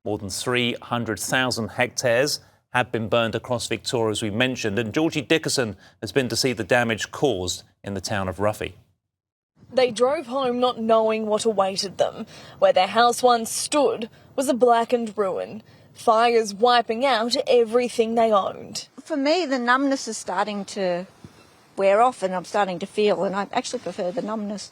More than 300,000 hectares have been burned across Victoria, as we mentioned, and Georgie Dickerson has been to see the damage caused in the town of Ruffy. They drove home not knowing what awaited them. Where their house once stood was a blackened ruin, fires wiping out everything they owned. For me, the numbness is starting to wear off and I'm starting to feel, and I actually prefer the numbness.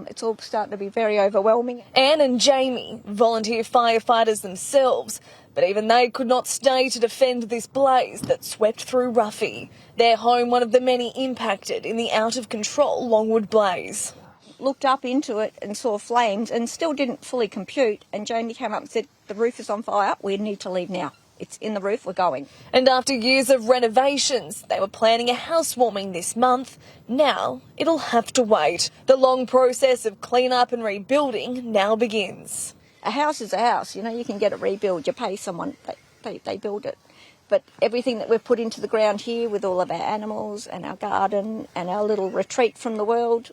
It's all starting to be very overwhelming. Anne and Jamie, volunteer firefighters themselves, but even they could not stay to defend this blaze that swept through Ruffy. Their home, one of the many impacted in the out-of-control Longwood blaze. Looked up into it and saw flames and still didn't fully compute, and Jamie came up and said, "The roof is on fire, we need to leave now. It's in the roof, we're going." And after years of renovations, they were planning a housewarming this month. Now it'll have to wait. The long process of clean-up and rebuilding now begins. A house is a house, you know, you can get it rebuilt, you pay someone, they build it. But everything that we've put into the ground here with all of our animals and our garden and our little retreat from the world,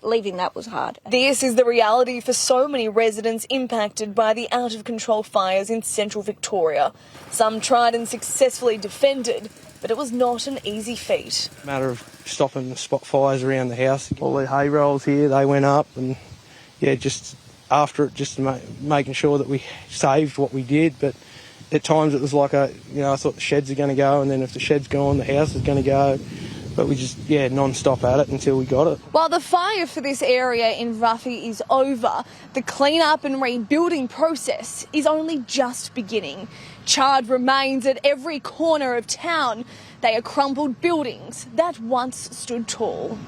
leaving that was hard. This is the reality for so many residents impacted by the out-of-control fires in central Victoria. Some tried and successfully defended, but it was not an easy feat. Matter of stopping the spot fires around the house. All the hay rolls here, they went up, and yeah, just after it, just making sure that we saved what we did. But at times it was like I thought the sheds are going to go, and then if the shed's gone, the house is going to go. But we just, non-stop at it until we got it. While the fire for this area in Ruffy is over, the clean-up and rebuilding process is only just beginning. Charred remains at every corner of town. They are crumbled buildings that once stood tall.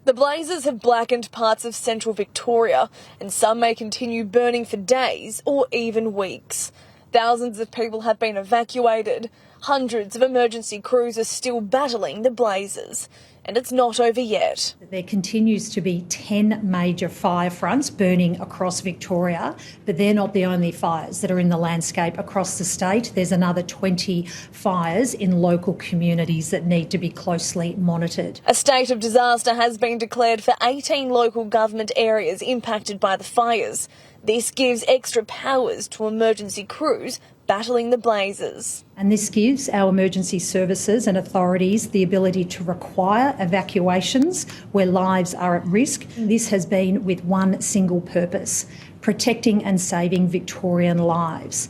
The blazes have blackened parts of central Victoria, and some may continue burning for days or even weeks. Thousands of people have been evacuated. Hundreds of emergency crews are still battling the blazes, and it's not over yet. There continues to be 10 major fire fronts burning across Victoria, but they're not the only fires that are in the landscape across the state. There's another 20 fires in local communities that need to be closely monitored. A state of disaster has been declared for 18 local government areas impacted by the fires. This gives extra powers to emergency crews battling the blazes. And this gives our emergency services and authorities the ability to require evacuations where lives are at risk. This has been with one single purpose: protecting and saving Victorian lives.